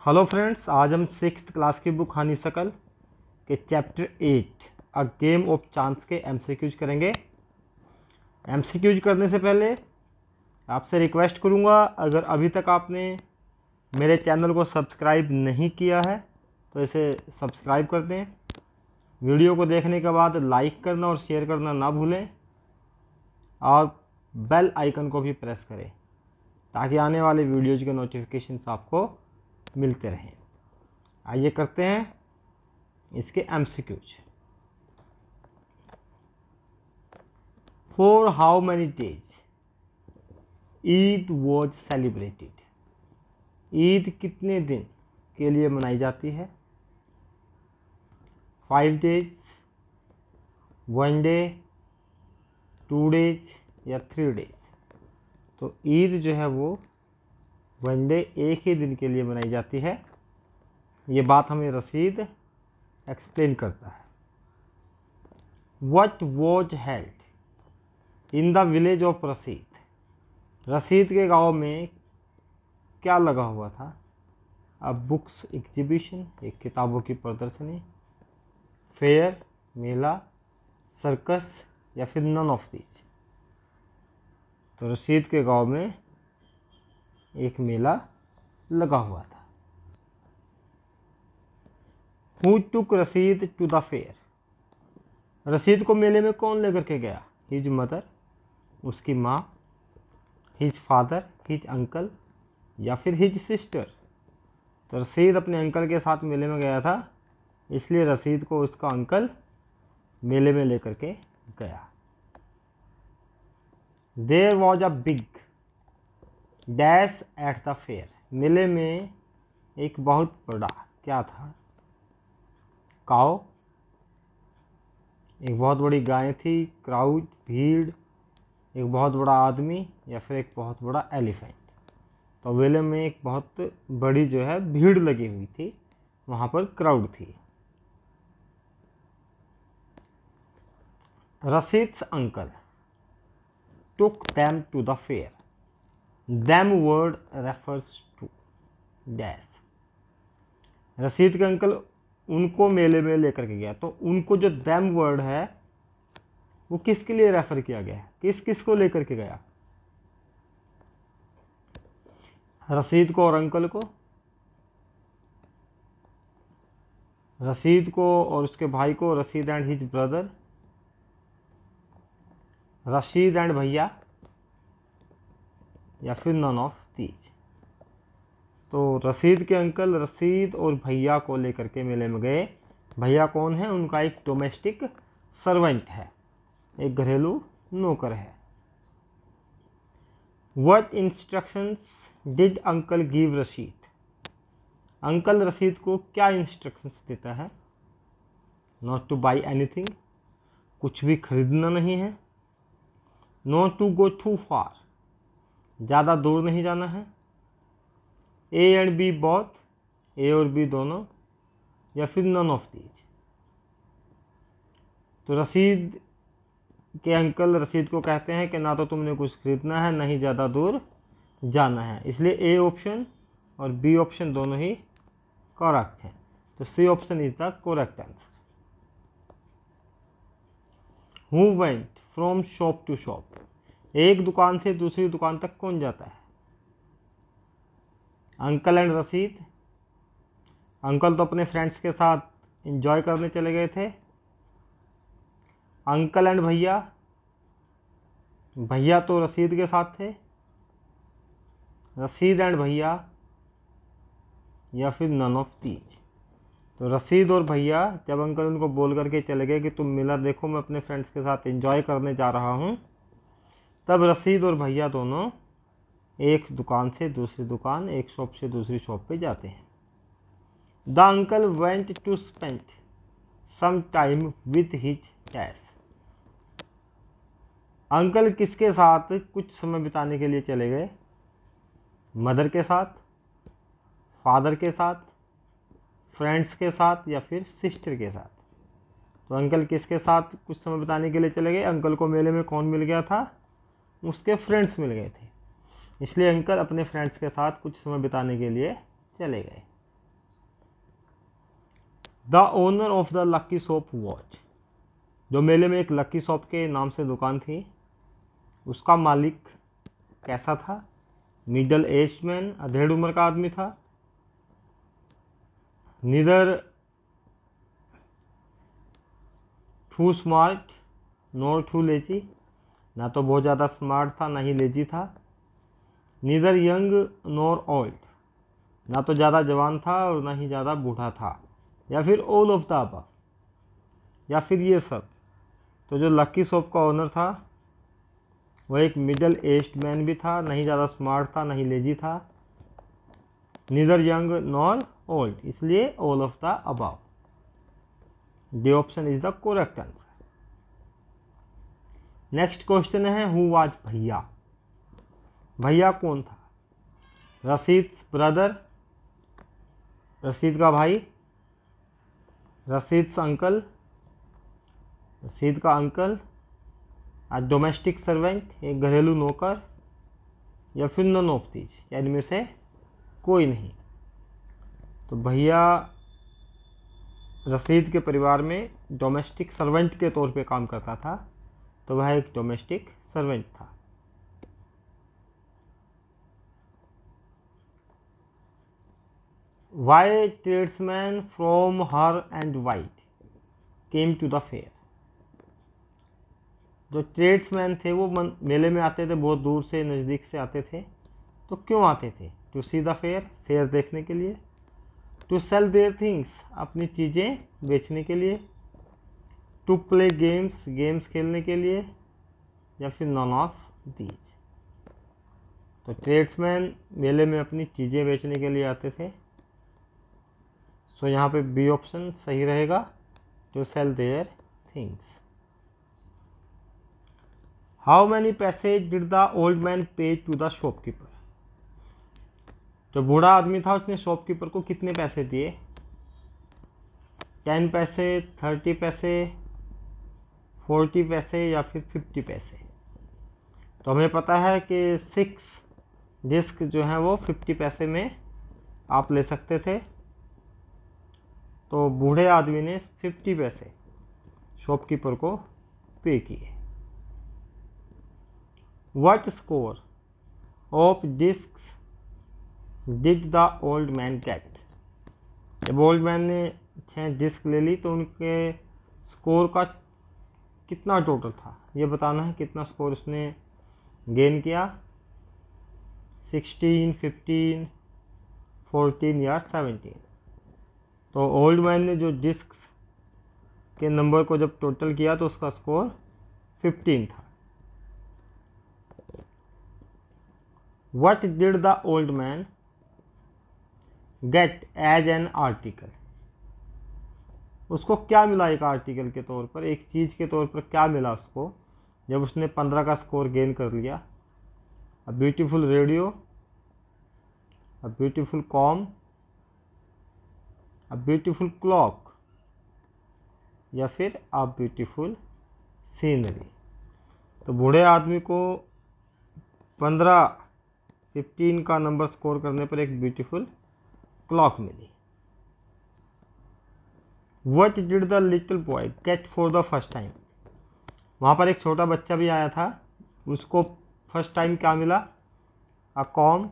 Hello friends, आज हम 6th class की बुक हानि शकल के chapter 8 a game of chance के एमसीक्यूज करेंगे। एमसीक्यूज करने से पहले आपसे रिक्वेस्ट करूंगा, अगर अभी तक आपने मेरे चैनल को सब्सक्राइब नहीं किया है तो इसे सब्सक्राइब कर दें। वीडियो को देखने के बाद लाइक करना और शेयर करना ना भूलें और बेल आइकन को भी प्रेस करें ताकि आने वाले वीडियोज़ के नोटिफिकेशंस आपको मिलते रहें। आइए करते हैं इसके MCQs. For how many days Eid was celebrated? Eid कितने दिन के लिए मनाई जाती है? 5 डेज, 1 डे, 2 डेज या 3 डेज? तो ईद जो है वो 1 डे, एक ही दिन के लिए मनाई जाती है। ये बात हमें रसीद एक्सप्लेन करता है। What was held in the village of रसीद? रसीद के गांव में क्या लगा हुआ था? अ बुक्स एग्जीबिशन, एक किताबों की प्रदर्शनी, फेयर, मेला, सर्कस या फिर नन ऑफ दीज? तो रसीद के गांव में एक मेला लगा हुआ था। हु टुक रसीद टू द फेयर? रसीद को मेले में कौन लेकर के गया? हिज मदर, उसकी माँ, हिज फादर, हिज अंकल या फिर हिज सिस्टर? तो रसीद अपने अंकल के साथ मेले में गया था, इसलिए रसीद को उसका अंकल मेले में लेकर के गया। There was a big dash at the fair? मेले में एक बहुत बड़ा क्या था? काऊ, एक बहुत बड़ी गाय थी, क्राउड, भीड़, एक बहुत बड़ा आदमी या फिर एक बहुत बड़ा एलिफेंट? तो मेले में एक बहुत बड़ी जो है भीड़ लगी हुई थी, वहाँ पर क्राउड थी। Rasheed's uncle took them to the fair. them word refers to dash? Rasheed के अंकल उनको मेले में लेकर के गया, तो उनको जो them वर्ड है वो किसके लिए रेफर किया गया है? किस किस को लेकर के गया? रसीद को और अंकल को, रसीद को और उसके भाई को, रसीद and his brother, Rashid and भैया या फिर नन ऑफ दीज? तो रसीद के अंकल रसीद और भैया को लेकर के मेले में गए। भैया कौन है? उनका एक डोमेस्टिक सर्वेंट है, एक घरेलू नौकर है। What instructions did uncle give Rashid? Uncle रसीद को क्या इंस्ट्रक्शंस देता है? नॉट टू बाई एनीथिंग, कुछ भी खरीदना नहीं है। नॉट टू गो टू फार, ज़्यादा दूर नहीं जाना है। ए एंड बी बोथ, ए और बी दोनों या फिर नन ऑफ दीज? तो रसीद के अंकल रसीद को कहते हैं कि ना तो तुमने कुछ खरीदना है, ना ही ज़्यादा दूर जाना है, इसलिए ए ऑप्शन और बी ऑप्शन दोनों ही करेक्ट हैं। तो C option is the correct answer. Who went from shop to shop? एक दुकान से दूसरी दुकान तक कौन जाता है? अंकल एंड रसीद। अंकल तो अपने फ्रेंड्स के साथ एंजॉय करने चले गए थे। अंकल एंड भैया, भैया तो रसीद के साथ थे। रसीद एंड भैया या फिर नन ऑफ दीज? तो रसीद और भैया, जब अंकल उनको बोल करके चले गए कि तुम मेला देखो, मैं अपने फ्रेंड्स के साथ एंजॉय करने जा रहा हूँ, तब रसीद और भैया दोनों एक दुकान से दूसरी दुकान, एक शॉप से दूसरी शॉप पे जाते हैं। The uncle went to spend some time with his dash? Uncle किसके साथ कुछ समय बिताने के लिए चले गए? मदर के साथ, फादर के साथ, फ्रेंड्स के साथ या फिर सिस्टर के साथ? तो अंकल किसके साथ कुछ समय बिताने के लिए चले गए? अंकल को मेले में कौन मिल गया था? उसके फ्रेंड्स मिल गए थे, इसलिए अंकल अपने फ्रेंड्स के साथ कुछ समय बिताने के लिए चले गए। The owner of the lucky shop watch, जो मेले में एक लक्की शॉप के नाम से दुकान थी, उसका मालिक कैसा था? मिडल एज्ड मैन, अधेड़ उम्र का आदमी था। Neither too smart nor too lazy, ना तो बहुत ज़्यादा स्मार्ट था ना ही लेजी था। नीदर यंग नॉर ओल्ड, ना तो ज़्यादा जवान था और ना ही ज़्यादा बूढ़ा था। या फिर ऑल ऑफ द अबव, या फिर ये सब। तो जो लक्की शॉप का ओनर था वह एक मिडल एज्ड मैन भी था, नहीं ज़्यादा स्मार्ट था नहीं लेजी था, नीदर यंग नॉर ओल्ड, इसलिए all of the above. D option is the correct answer. Next question है हु वाज भैया। भैया कौन था? रशीद ब्रदर, रशीद का भाई, रशीद अंकल, रशीद का अंकल, आ डोमेस्टिक सर्वेंट, एक घरेलू नौकर, या फिर नन ऑफ दीज, या इनमें से कोई नहीं। तो भैया रशीद के परिवार में डोमेस्टिक सर्वेंट के तौर पे काम करता था, तो वह एक डोमेस्टिक सर्वेंट था। Why tradesman from far and wide came to the fair. जो ट्रेड्समैन थे वो मेले में आते थे, बहुत दूर से नज़दीक से आते थे। तो क्यों आते थे? To see the fair, fair देखने के लिए। टू सेल देयर थिंग्स, अपनी चीज़ें बेचने के लिए। टू प्ले गेम्स, गेम्स खेलने के लिए, या फिर नॉन ऑफ दीज। तो ट्रेड्समैन मेले में अपनी चीज़ें बेचने के लिए आते थे। सो यहाँ पे बी ऑप्शन सही रहेगा, to sell their things. How many पैसे did the old man pay to the shopkeeper. जो बूढ़ा आदमी था उसने शॉपकीपर को कितने पैसे दिए? 10 पैसे, 30 पैसे, 40 पैसे, या फिर 50 पैसे। तो हमें पता है कि 6 डिस्क जो हैं वो 50 पैसे में आप ले सकते थे। तो बूढ़े आदमी ने 50 पैसे शॉपकीपर को पे किए। What score of discs did the old man get? जब ओल्ड मैन ने 6 डिस्क ले ली तो उनके स्कोर का कितना टोटल था ये बताना है। कितना स्कोर उसने गेन किया? 16, 15, 14 या 17। तो ओल्ड मैन ने जो डिस्क्स के नंबर को जब टोटल किया तो उसका स्कोर 15 था। What did the old man get as an article? उसको क्या मिला एक आर्टिकल के तौर पर, एक चीज़ के तौर पर क्या मिला उसको जब उसने 15 का स्कोर गेन कर लिया? A beautiful radio, a beautiful com, a beautiful clock, या फिर अ ब्यूटीफुल सीनरी। तो बूढ़े आदमी को 15 का नंबर स्कोर करने पर एक ब्यूटीफुल क्लॉक मिली। What did the little boy get for the first time? वहाँ पर एक छोटा बच्चा भी आया था, उसको फर्स्ट टाइम क्या मिला? A comb,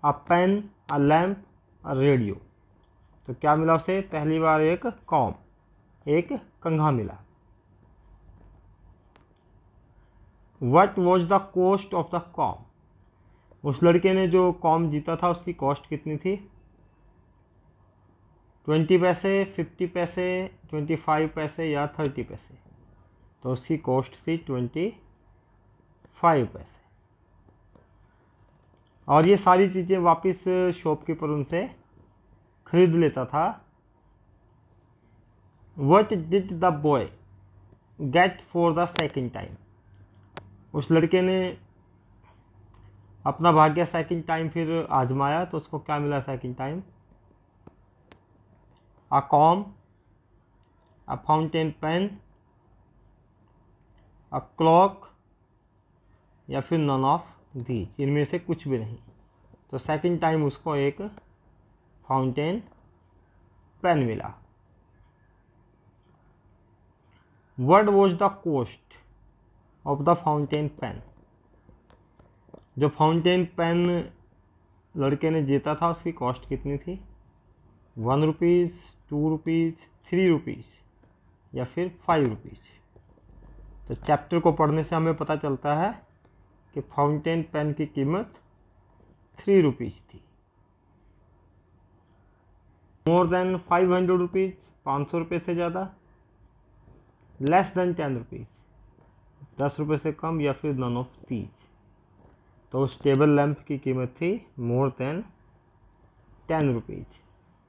a pen, a lamp, a radio. तो क्या मिला उसे? पहली बार एक कॉम, एक कंघा मिला। What was the cost of the com? उस लड़के ने जो कॉम जीता था उसकी कॉस्ट कितनी थी? 20 पैसे, 50 पैसे, 25 पैसे, या 30 पैसे। तो उसकी कॉस्ट थी 25 पैसे। और ये सारी चीज़ें वापस शॉपकीपर उनसे खरीद लेता था। What did the boy get for the second time? उस लड़के ने अपना भाग्य सेकंड टाइम फिर आजमाया तो उसको क्या मिला second time? A comb, a fountain pen, a clock, या फिर नन ऑफ दीज, इनमें से कुछ भी नहीं। तो सेकंड टाइम उसको एक फाउंटेन पेन मिला। What was the cost of the fountain pen. जो फाउंटेन पेन लड़के ने जीता था उसकी कॉस्ट कितनी थी? 1 रुपीज़, 2 रुपीज़, 3 रुपीज़ या फिर 5 रुपीज़। तो चैप्टर को पढ़ने से हमें पता चलता है कि फाउंटेन पेन की कीमत 3 रुपीज़ थी। मोर देन 500 रुपीज़, 500 रुपये से ज़्यादा। लेस देन 10 रुपीज़, 10 रुपये से कम, या फिर नन ऑफ दीज। तो उस टेबल लैंप की कीमत थी मोर देन 10 रुपीज़,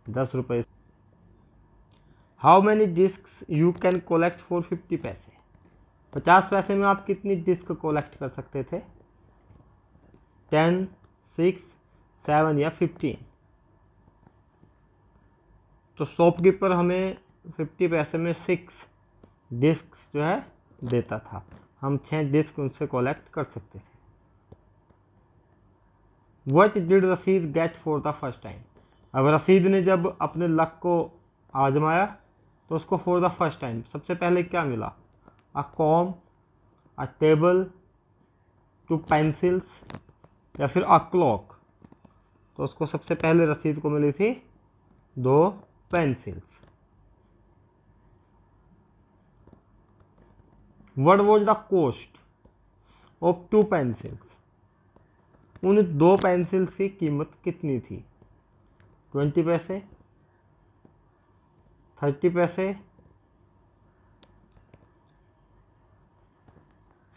10 रुपये। How many discs you can collect for 50 पैसे। 50 पैसे में आप कितनी डिस्क कलेक्ट कर सकते थे? 10, 6, 7 या 15। तो शॉपकीपर हमें 50 पैसे में 6 डिस्क जो है देता था। हम 6 डिस्क उनसे कलेक्ट कर सकते थे। What did रसीद get for the first time. अब रसीद ने जब अपने लक को आजमाया तो उसको फॉर द फर्स्ट टाइम सबसे पहले क्या मिला? A comb, a table, 2 pencils या फिर अ क्लॉक। तो उसको सबसे पहले रसीद को मिली थी 2 pencils. What was the cost of 2 pencils. उन 2 पेंसिल्स की कीमत कितनी थी? 20 पैसे, 30 पैसे,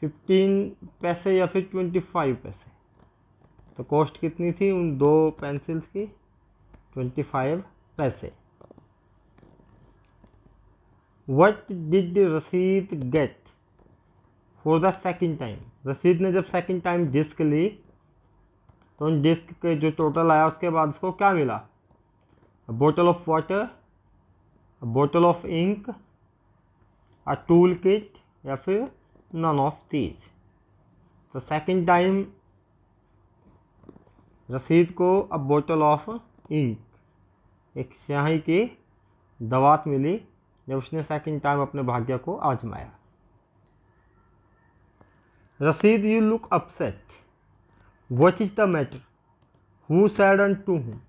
15 पैसे या फिर 25 पैसे। तो कॉस्ट कितनी थी उन 2 पेंसिल्स की? 25 पैसे। What did रसीद get for the second time. रसीद ने जब सेकेंड टाइम डिस्क ली तो उन डिस्क के जो टोटल आया उसके बाद उसको क्या मिला? बोतल ऑफ वाटर, बोतल of ink, a tool kit या फिर नन ऑफ दीज। तो सेकेंड टाइम रसीद को अ बोतल ऑफ इंक, एक स्याही की दवात मिली जब उसने सेकेंड टाइम अपने भाग्य को आजमाया। Rasheed you look upset, what is the matter, who said and to whom.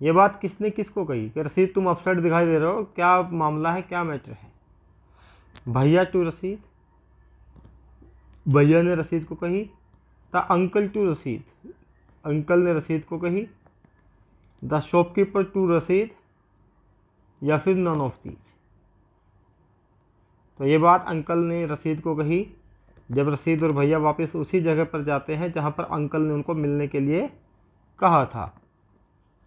ये बात किसने किसको कही कि रसीद तुम अपसेट दिखाई दे रहे हो, क्या मामला है, क्या मैटर है? भैया टू रसीद, भैया ने रसीद को कही। द अंकल टू रसीद, अंकल ने रसीद को कही। द शॉपकीपर टू रसीद या फिर नन ऑफ दीज। तो ये बात अंकल ने रसीद को कही जब रसीद और भैया वापस उसी जगह पर जाते हैं जहां पर अंकल ने उनको मिलने के लिए कहा था।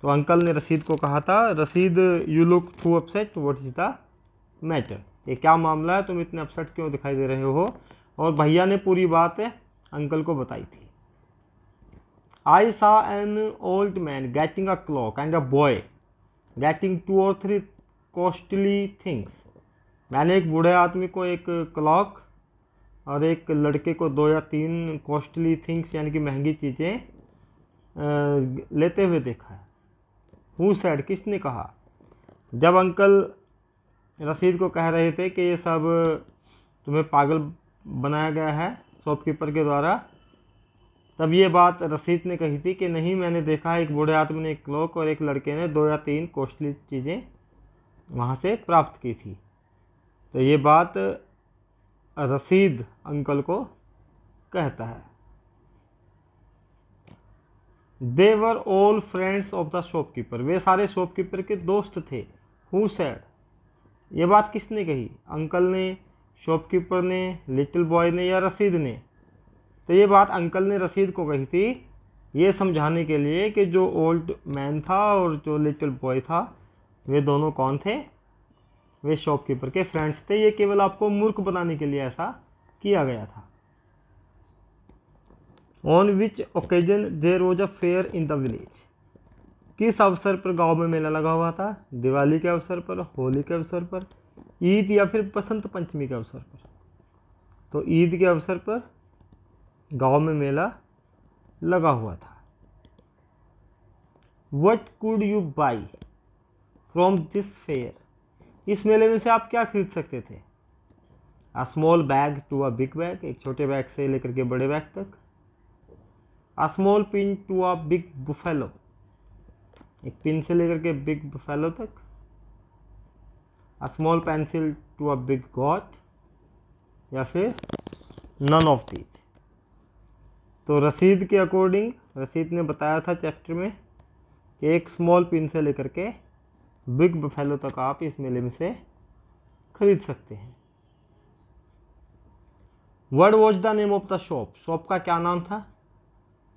तो अंकल ने रसीद को कहा था, Rasheed you look too upset, what is the matter. ये क्या मामला है, तुम इतने अपसेट क्यों दिखाई दे रहे हो? और भैया ने पूरी बात अंकल को बताई थी। आई सा an old man getting a clock and a boy getting 2 or 3 costly things. मैंने एक बूढ़े आदमी को एक क्लॉक और एक लड़के को 2 या 3 कॉस्टली थिंग्स यानी कि महंगी चीज़ें लेते हुए देखा है। हु सेड, किसने कहा? जब अंकल रसीद को कह रहे थे कि ये सब तुम्हें पागल बनाया गया है शॉपकीपर के द्वारा, तब ये बात रसीद ने कही थी कि नहीं, मैंने देखा है एक बूढ़े आदमी ने एक क्लॉक और एक लड़के ने 2 या 3 कॉस्टली चीज़ें वहाँ से प्राप्त की थी। तो ये बात रसीद अंकल को कहता है। They were all friends of the shopkeeper, वे सारे शॉपकीपर के दोस्त थे। हु सेड, ये बात किसने कही? अंकल ने, शॉपकीपर ने, लिटिल बॉय ने या रसीद ने? तो ये बात अंकल ने रसीद को कही थी ये समझाने के लिए कि जो ओल्ड मैन था और जो लिटिल बॉय था वे दोनों कौन थे? वे शॉपकीपर के फ्रेंड्स थे। ये केवल आपको मूर्ख बनाने के लिए ऐसा किया गया था। On which occasion there was a fair in the village, किस अवसर पर गांव में मेला लगा हुआ था? दिवाली के अवसर पर, होली के अवसर पर, ईद या फिर बसंत पंचमी के अवसर पर? तो ईद के अवसर पर गांव में मेला लगा हुआ था। What could you buy from this fair, इस मेले में से आप क्या खरीद सकते थे? A small bag to a big bag, एक छोटे बैग से लेकर के बड़े बैग तक। A small pin to a big buffalo, एक पिन से लेकर के बिग बुफेलो तक। A small pencil to a big goat, या फिर नन ऑफ दीज। तो रसीद के अकॉर्डिंग रसीद ने बताया था चैप्टर में कि एक स्मॉल पिन से लेकर के बिग बफेलो तक आप इस मेले में से खरीद सकते हैं। What was the name of the shop, shop का क्या नाम था?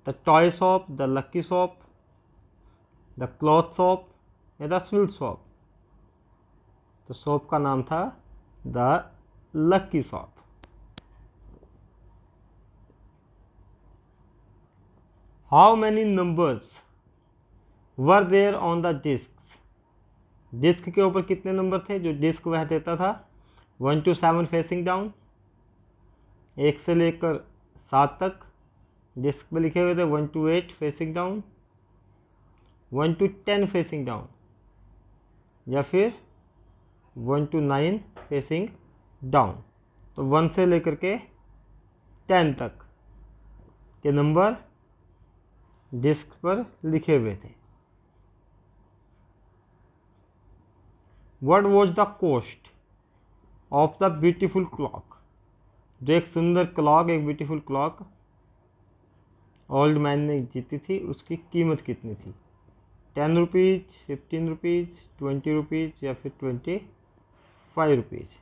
The toy shop, the lucky shop, the cloth shop या द स्वीट शॉप? तो शॉप का नाम था the lucky shop. How many numbers were there on the disc, disc के ऊपर कितने नंबर थे जो डिस्क वह देता था? 1 to 7 फेसिंग डाउन, 1 से लेकर 7 तक डिस्क पे लिखे हुए थे। 1 to 8 facing down, 1 to 10 facing down, या फिर 1 to 9 फेसिंग डाउन। तो 1 से लेकर के 10 तक के नंबर डिस्क पर लिखे हुए थे। What was the cost of the beautiful clock, जो एक सुंदर क्लॉक, एक ब्यूटीफुल क्लॉक ओल्ड मैन ने जीती थी, उसकी कीमत कितनी थी? 10 रुपीज़, 15 रुपीज़, 20 रुपीज़ या फिर 25 रुपीज़?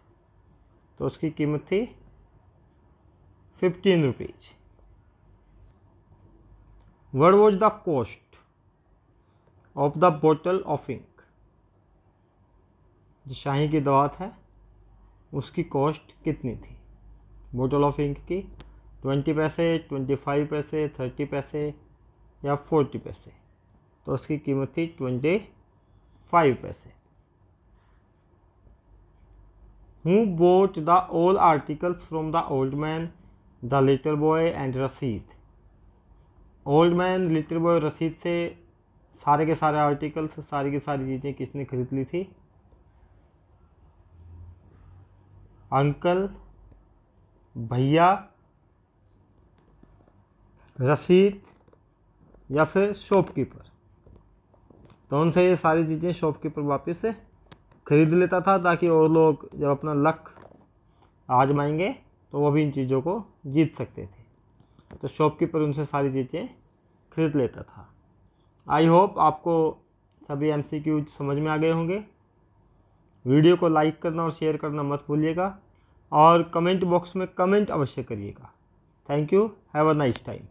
तो उसकी कीमत थी 15 rupees. What was the cost of the bottle of ink, जो शाही की दवा है उसकी कॉस्ट कितनी थी? बोतल ऑफ इंक की 20 पैसे, 25 पैसे, 30 पैसे या 40 पैसे? तो उसकी कीमत थी 25 पैसे। Who boat the all articles from the old man, the little boy and रसीद? ओल्ड मैन, लिटिल बॉय, रसीद से सारे के सारे आर्टिकल्स, सारी की सारी चीज़ें किसने खरीद ली थी? अंकल, भैया, रसीद या फिर शॉपकीपर? तो उनसे ये सारी चीज़ें शॉपकीपर वापस से खरीद लेता था, ताकि और लोग जब अपना लक आजमाएंगे तो वो भी इन चीज़ों को जीत सकते थे। तो शॉपकीपर उनसे सारी चीज़ें खरीद लेता था। आई होप आपको सभी MCQ समझ में आ गए होंगे। वीडियो को लाइक करना और शेयर करना मत भूलिएगा, और कमेंट बॉक्स में कमेंट अवश्य करिएगा। Thank you, have a nice time.